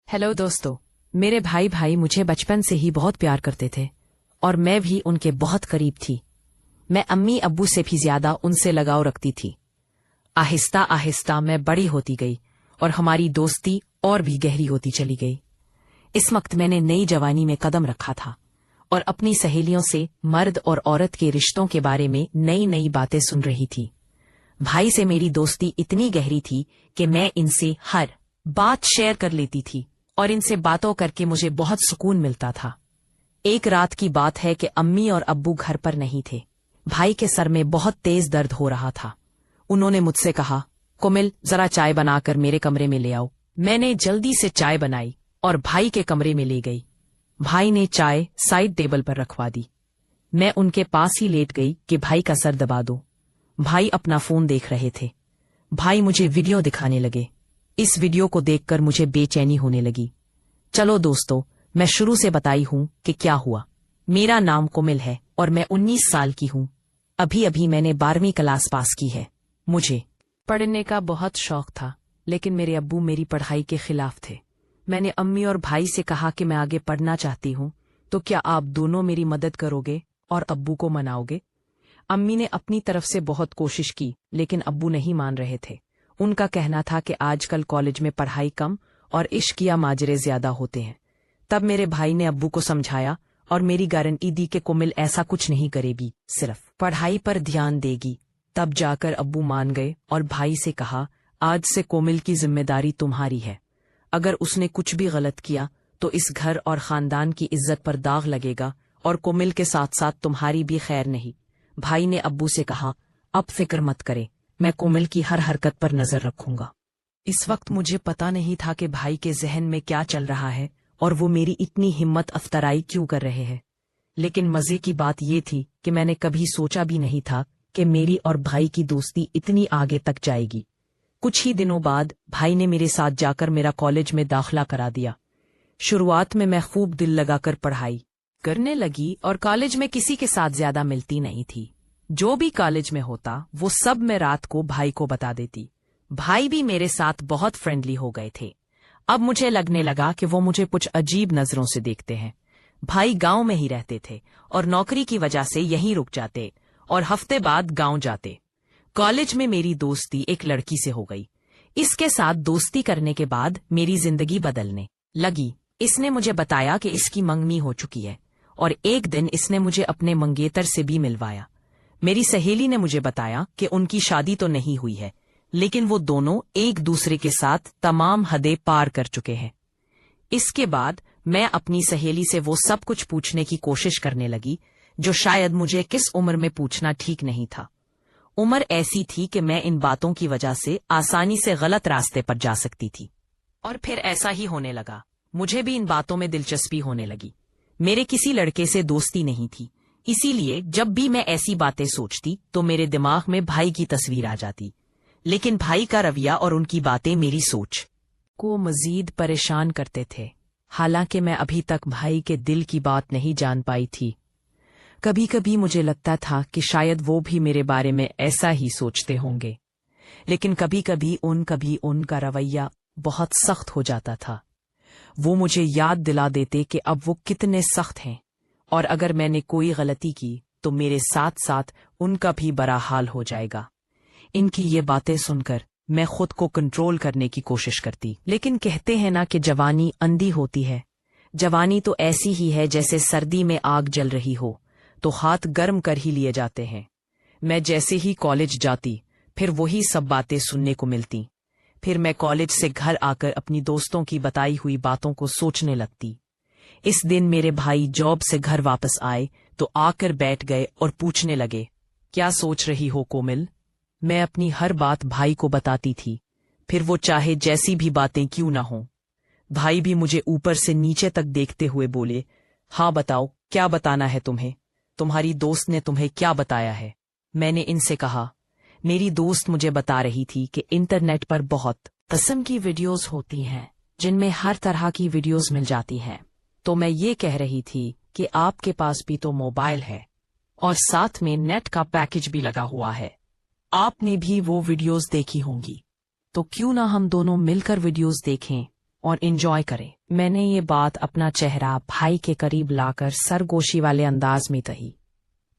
Hello दोस्तों, मेरे भाई मुझे बचपन से ही बहुत प्यार करते थे और मैं भी उनके बहुत करीब थी। मैं अम्मी अब्बू से भी ज्यादा उनसे लगाव रखती थी। आहिस्ता आहिस्ता मैं बड़ी होती गई और हमारी दोस्ती और भी गहरी होती चली गई। इस वक्त मैंने नई जवानी में कदम रखा था और अपनी सहेलियों से मर्द और औरत के रिश्तों के बारे में नई नई बातें सुन रही थी। भाई से मेरी दोस्ती इतनी गहरी थी कि मैं इनसे हर बात शेयर कर लेती थी और इनसे बातों करके मुझे बहुत सुकून मिलता था। एक रात की बात है कि अम्मी और अब्बू घर पर नहीं थे। भाई के सर में बहुत तेज दर्द हो रहा था। उन्होंने मुझसे कहा, कोमिल जरा चाय बनाकर मेरे कमरे में ले आओ। मैंने जल्दी से चाय बनाई और भाई के कमरे में ले गई। भाई ने चाय साइड टेबल पर रखवा दी। मैं उनके पास ही लेट गई कि भाई का सर दबा दो। भाई अपना फोन देख रहे थे। भाई मुझे वीडियो दिखाने लगे। इस वीडियो को देखकर मुझे बेचैनी होने लगी। चलो दोस्तों, मैं शुरू से बताई हूं कि क्या हुआ। मेरा नाम कोमिल है और मैं 19 साल की हूं। अभी अभी मैंने 12वीं क्लास पास की है। मुझे पढ़ने का बहुत शौक था, लेकिन मेरे अब्बू मेरी पढ़ाई के खिलाफ थे। मैंने अम्मी और भाई से कहा कि मैं आगे पढ़ना चाहती हूं, तो क्या आप दोनों मेरी मदद करोगे और अब्बू को मनाओगे? अम्मी ने अपनी तरफ से बहुत कोशिश की, लेकिन अब्बू नहीं मान रहे थे। उनका कहना था कि आजकल कॉलेज में पढ़ाई कम और इश्क या माजरे ज्यादा होते हैं। तब मेरे भाई ने अब्बू को समझाया और मेरी गारंटी दी कि कोमिल ऐसा कुछ नहीं करेगी, सिर्फ पढ़ाई पर ध्यान देगी। तब जाकर अब्बू मान गए और भाई से कहा, आज से कोमिल की जिम्मेदारी तुम्हारी है। अगर उसने कुछ भी गलत किया तो इस घर और खानदान की इज्जत पर दाग लगेगा और कोमिल के साथ साथ तुम्हारी भी खैर नहीं। भाई ने अब्बू से कहा, अब फिक्र मत करे, मैं कोमिल की हर हरकत पर नजर रखूंगा। इस वक्त मुझे पता नहीं था कि भाई के जहन में क्या चल रहा है और वो मेरी इतनी हिम्मत अफतराई क्यों कर रहे हैं। लेकिन मजे की बात ये थी कि मैंने कभी सोचा भी नहीं था कि मेरी और भाई की दोस्ती इतनी आगे तक जाएगी। कुछ ही दिनों बाद भाई ने मेरे साथ जाकर मेरा कॉलेज में दाखिला करा दिया। शुरुआत में मैं खूब दिल लगाकर पढ़ाई करने लगी और कॉलेज में किसी के साथ ज्यादा मिलती नहीं थी। जो भी कॉलेज में होता वो सब मैं रात को भाई को बता देती। भाई भी मेरे साथ बहुत फ्रेंडली हो गए थे। अब मुझे लगने लगा कि वो मुझे कुछ अजीब नजरों से देखते हैं। भाई गांव में ही रहते थे और नौकरी की वजह से यहीं रुक जाते और हफ्ते बाद गांव जाते। कॉलेज में मेरी दोस्ती एक लड़की से हो गई। इसके साथ दोस्ती करने के बाद मेरी जिंदगी बदलने लगी। इसने मुझे बताया कि इसकी मंगनी हो चुकी है और एक दिन इसने मुझे अपने मंगेतर से भी मिलवाया। मेरी सहेली ने मुझे बताया कि उनकी शादी तो नहीं हुई है, लेकिन वो दोनों एक दूसरे के साथ तमाम हदें पार कर चुके हैं। इसके बाद मैं अपनी सहेली से वो सब कुछ पूछने की कोशिश करने लगी जो शायद मुझे किस उम्र में पूछना ठीक नहीं था। उम्र ऐसी थी कि मैं इन बातों की वजह से आसानी से गलत रास्ते पर जा सकती थी। और फिर ऐसा ही होने लगा। मुझे भी इन बातों में दिलचस्पी होने लगी। मेरे किसी लड़के से दोस्ती नहीं थी, इसीलिए जब भी मैं ऐसी बातें सोचती तो मेरे दिमाग में भाई की तस्वीर आ जाती। लेकिन भाई का रवैया और उनकी बातें मेरी सोच को मजीद परेशान करते थे। हालांकि मैं अभी तक भाई के दिल की बात नहीं जान पाई थी। कभी कभी मुझे लगता था कि शायद वो भी मेरे बारे में ऐसा ही सोचते होंगे, लेकिन कभी कभी उनका रवैया बहुत सख्त हो जाता था। वो मुझे याद दिला देते कि अब वो कितने सख्त हैं और अगर मैंने कोई गलती की तो मेरे साथ साथ उनका भी बड़ा हाल हो जाएगा। इनकी ये बातें सुनकर मैं खुद को कंट्रोल करने की कोशिश करती, लेकिन कहते हैं ना कि जवानी अंधी होती है। जवानी तो ऐसी ही है जैसे सर्दी में आग जल रही हो तो हाथ गर्म कर ही लिए जाते हैं। मैं जैसे ही कॉलेज जाती फिर वही सब बातें सुनने को मिलती। फिर मैं कॉलेज से घर आकर अपनी दोस्तों की बताई हुई बातों को सोचने लगती। इस दिन मेरे भाई जॉब से घर वापस आए तो आकर बैठ गए और पूछने लगे, क्या सोच रही हो कोमिल? मैं अपनी हर बात भाई को बताती थी, फिर वो चाहे जैसी भी बातें क्यों ना हों। भाई भी मुझे ऊपर से नीचे तक देखते हुए बोले, हाँ बताओ, क्या बताना है तुम्हें? तुम्हारी दोस्त ने तुम्हें क्या बताया है? मैंने इनसे कहा, मेरी दोस्त मुझे बता रही थी कि इंटरनेट पर बहुत किस्म की वीडियोस होती हैं जिनमें हर तरह की वीडियोस मिल जाती हैं। तो मैं ये कह रही थी कि आपके पास भी तो मोबाइल है और साथ में नेट का पैकेज भी लगा हुआ है। आपने भी वो वीडियोस देखी होंगी, तो क्यों ना हम दोनों मिलकर वीडियोस देखें और एंजॉय करें। मैंने ये बात अपना चेहरा भाई के करीब लाकर सरगोशी वाले अंदाज में कही।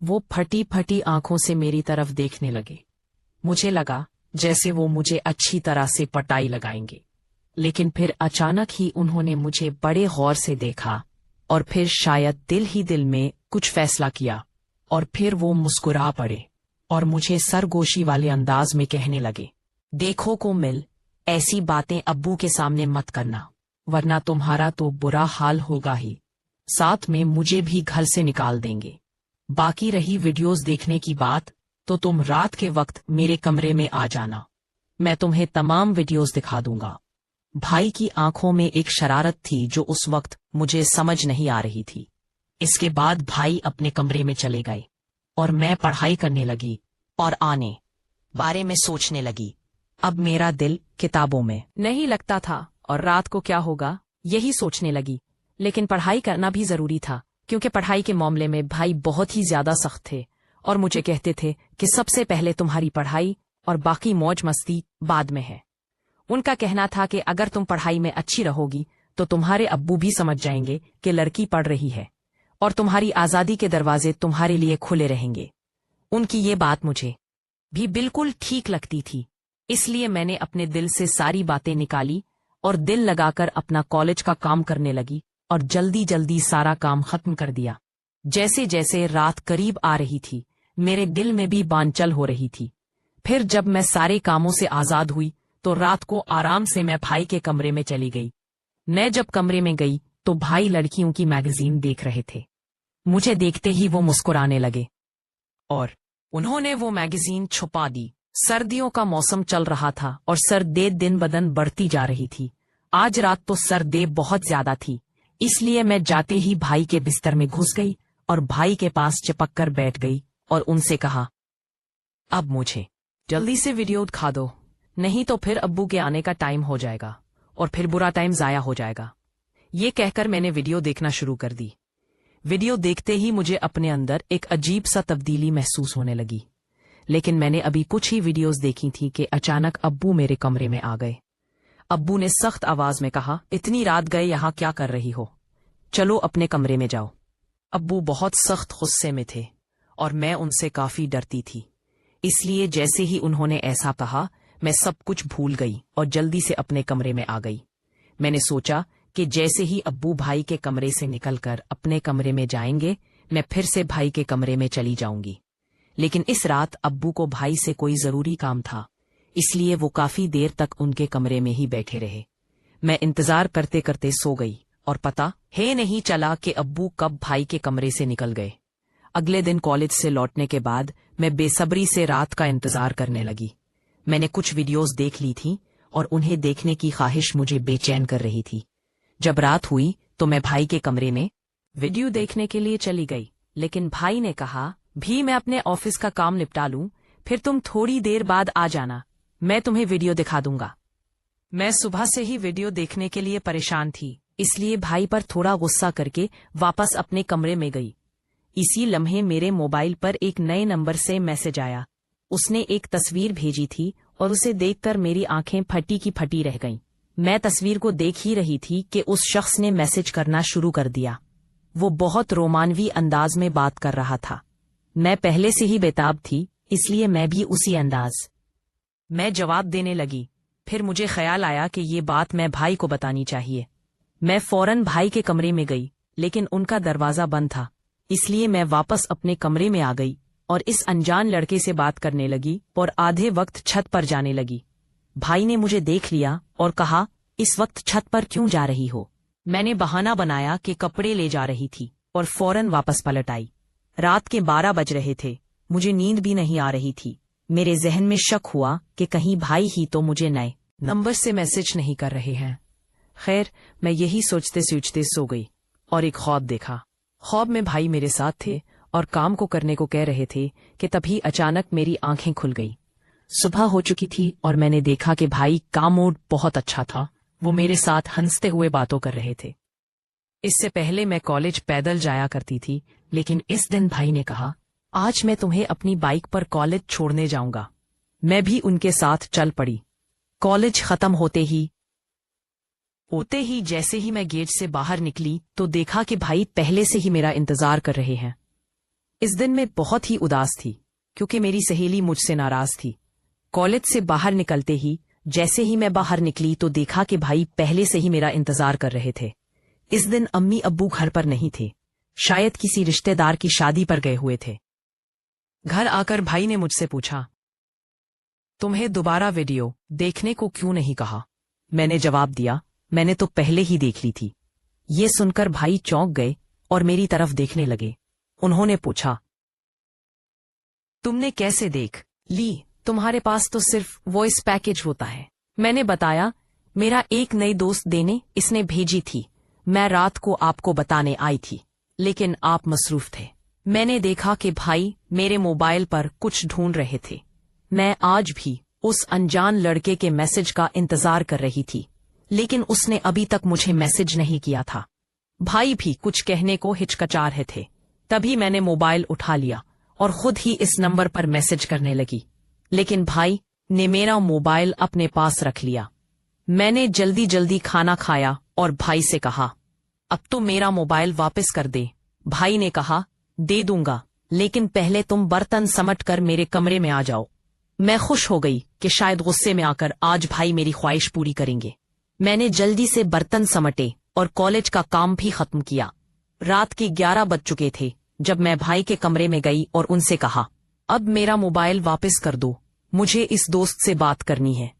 वो फटी फटी आंखों से मेरी तरफ देखने लगे। मुझे लगा जैसे वो मुझे अच्छी तरह से पटाई लगाएंगे, लेकिन फिर अचानक ही उन्होंने मुझे बड़े गौर से देखा और फिर शायद दिल ही दिल में कुछ फैसला किया, और फिर वो मुस्कुरा पड़े और मुझे सरगोशी वाले अंदाज में कहने लगे, देखो कोमल, ऐसी बातें अब्बू के सामने मत करना, वरना तुम्हारा तो बुरा हाल होगा ही, साथ में मुझे भी घर से निकाल देंगे। बाकी रही वीडियोस देखने की बात, तो तुम रात के वक्त मेरे कमरे में आ जाना, मैं तुम्हें तमाम वीडियोस दिखा दूंगा। भाई की आंखों में एक शरारत थी जो उस वक्त मुझे समझ नहीं आ रही थी। इसके बाद भाई अपने कमरे में चले गए और मैं पढ़ाई करने लगी और आने बारे में सोचने लगी। अब मेरा दिल किताबों में नहीं लगता था और रात को क्या होगा यही सोचने लगी, लेकिन पढ़ाई करना भी जरूरी था, क्योंकि पढ़ाई के मामले में भाई बहुत ही ज्यादा सख्त थे और मुझे कहते थे कि सबसे पहले तुम्हारी पढ़ाई और बाकी मौज मस्ती बाद में है। उनका कहना था कि अगर तुम पढ़ाई में अच्छी रहोगी तो तुम्हारे अब्बू भी समझ जाएंगे कि लड़की पढ़ रही है और तुम्हारी आजादी के दरवाजे तुम्हारे लिए खुले रहेंगे। उनकी ये बात मुझे भी बिल्कुल ठीक लगती थी, इसलिए मैंने अपने दिल से सारी बातें निकाली और दिल लगाकर अपना कॉलेज का काम करने लगी और जल्दी जल्दी सारा काम खत्म कर दिया। जैसे जैसे रात करीब आ रही थी, मेरे दिल में भी बानचल हो रही थी। फिर जब मैं सारे कामों से आजाद हुई तो रात को आराम से मैं भाई के कमरे में चली गई। मैं जब कमरे में गई तो भाई लड़कियों की मैगजीन देख रहे थे। मुझे देखते ही वो मुस्कुराने लगे और उन्होंने वो मैगजीन छुपा दी। सर्दियों का मौसम चल रहा था और सर्दी दिन ब दिन बढ़ती जा रही थी। आज रात तो सर्दी बहुत ज्यादा थी, इसलिए मैं जाते ही भाई के बिस्तर में घुस गई और भाई के पास चिपक कर बैठ गई और उनसे कहा, अब मुझे जल्दी से वीडियो दिखा दो, नहीं तो फिर अब्बू के आने का टाइम हो जाएगा और फिर बुरा टाइम जाया हो जाएगा। ये कहकर मैंने वीडियो देखना शुरू कर दी। वीडियो देखते ही मुझे अपने अंदर एक अजीब सा तब्दीली महसूस होने लगी, लेकिन मैंने अभी कुछ ही वीडियोस देखी थी कि अचानक अब्बू मेरे कमरे में आ गए। अब्बू ने सख्त आवाज में कहा, इतनी रात गए यहाँ क्या कर रही हो, चलो अपने कमरे में जाओ। अब्बू बहुत सख्त गुस्से में थे और मैं उनसे काफी डरती थी, इसलिए जैसे ही उन्होंने ऐसा कहा मैं सब कुछ भूल गई और जल्दी से अपने कमरे में आ गई। मैंने सोचा कि जैसे ही अब्बू भाई के कमरे से निकलकर अपने कमरे में जाएंगे, मैं फिर से भाई के कमरे में चली जाऊंगी। लेकिन इस रात अब्बू को भाई से कोई जरूरी काम था, इसलिए वो काफी देर तक उनके कमरे में ही बैठे रहे। मैं इंतजार करते करते सो गई और पता है नहीं चला कि अब्बू कब भाई के कमरे से निकल गए। अगले दिन कॉलेज से लौटने के बाद मैं बेसब्री से रात का इंतजार करने लगी। मैंने कुछ वीडियोस देख ली थी और उन्हें देखने की ख्वाहिश मुझे बेचैन कर रही थी। जब रात हुई तो मैं भाई के कमरे में वीडियो देखने के लिए चली गई, लेकिन भाई ने कहा, भी मैं अपने ऑफिस का काम निपटा लूं, फिर तुम थोड़ी देर बाद आ जाना, मैं तुम्हें वीडियो दिखा दूंगा। मैं सुबह से ही वीडियो देखने के लिए परेशान थी, इसलिए भाई पर थोड़ा गुस्सा करके वापस अपने कमरे में गई। इसी लम्हे मेरे मोबाइल पर एक नए नंबर से मैसेज आया। उसने एक तस्वीर भेजी थी और उसे देखकर मेरी आंखें फटी की फटी रह गईं। मैं तस्वीर को देख ही रही थी कि उस शख्स ने मैसेज करना शुरू कर दिया। वो बहुत रोमानवी अंदाज में बात कर रहा था। मैं पहले से ही बेताब थी, इसलिए मैं भी उसी अंदाज मैं जवाब देने लगी। फिर मुझे ख्याल आया कि ये बात मैं भाई को बतानी चाहिए। मैं फौरन भाई के कमरे में गई, लेकिन उनका दरवाजा बंद था, इसलिए मैं वापस अपने कमरे में आ गई और इस अनजान लड़के से बात करने लगी और आधे वक्त छत पर जाने लगी। भाई ने मुझे देख लिया और कहा, इस वक्त छत पर क्यों जा रही हो? मैंने बहाना बनाया कि कपड़े ले जा रही थी और फौरन वापस पलट आई। रात के 12 बज रहे थे, मुझे नींद भी नहीं आ रही थी। मेरे जहन में शक हुआ कि कहीं भाई ही तो मुझे नए नंबर से मैसेज नहीं कर रहे हैं। खैर, मैं यही सोचते सोचते सो गई और एक ख्वाब देखा। ख्वाब में भाई मेरे साथ थे और काम को करने को कह रहे थे कि तभी अचानक मेरी आंखें खुल गई। सुबह हो चुकी थी और मैंने देखा कि भाई का मूड बहुत अच्छा था। वो मेरे साथ हंसते हुए बातों कर रहे थे। इससे पहले मैं कॉलेज पैदल जाया करती थी, लेकिन इस दिन भाई ने कहा, आज मैं तुम्हें अपनी बाइक पर कॉलेज छोड़ने जाऊंगा। मैं भी उनके साथ चल पड़ी। कॉलेज खत्म होते ही होते ही जैसे ही मैं गेट से बाहर निकली तो देखा कि भाई पहले से ही मेरा इंतजार कर रहे हैं। इस दिन मैं बहुत ही उदास थी क्योंकि मेरी सहेली मुझसे नाराज थी। कॉलेज से बाहर निकलते ही जैसे ही मैं बाहर निकली तो देखा कि भाई पहले से ही मेरा इंतजार कर रहे थे। इस दिन अम्मी अब्बू घर पर नहीं थे, शायद किसी रिश्तेदार की शादी पर गए हुए थे। घर आकर भाई ने मुझसे पूछा, तुम्हें दोबारा वीडियो देखने को क्यों नहीं कहा? मैंने जवाब दिया, मैंने तो पहले ही देख ली थी। ये सुनकर भाई चौंक गए और मेरी तरफ देखने लगे। उन्होंने पूछा, तुमने कैसे देख ली? तुम्हारे पास तो सिर्फ वॉइस पैकेज होता है। मैंने बताया, मेरा एक नई दोस्त देने इसने भेजी थी। मैं रात को आपको बताने आई थी, लेकिन आप मसरूफ थे। मैंने देखा कि भाई मेरे मोबाइल पर कुछ ढूंढ रहे थे। मैं आज भी उस अनजान लड़के के मैसेज का इंतजार कर रही थी, लेकिन उसने अभी तक मुझे मैसेज नहीं किया था। भाई भी कुछ कहने को हिचकिचा रहे थे। तभी मैंने मोबाइल उठा लिया और खुद ही इस नंबर पर मैसेज करने लगी, लेकिन भाई ने मेरा मोबाइल अपने पास रख लिया। मैंने जल्दी जल्दी खाना खाया और भाई से कहा, अब तो मेरा मोबाइल वापस कर दे। भाई ने कहा, दे दूंगा, लेकिन पहले तुम बर्तन समट कर मेरे कमरे में आ जाओ। मैं खुश हो गई कि शायद गुस्से में आकर आज भाई मेरी ख्वाहिश पूरी करेंगे। मैंने जल्दी से बर्तन समटे और कॉलेज का काम भी खत्म किया। रात के 11 बज चुके थे जब मैं भाई के कमरे में गई और उनसे कहा, अब मेरा मोबाइल वापस कर दो, मुझे इस दोस्त से बात करनी है।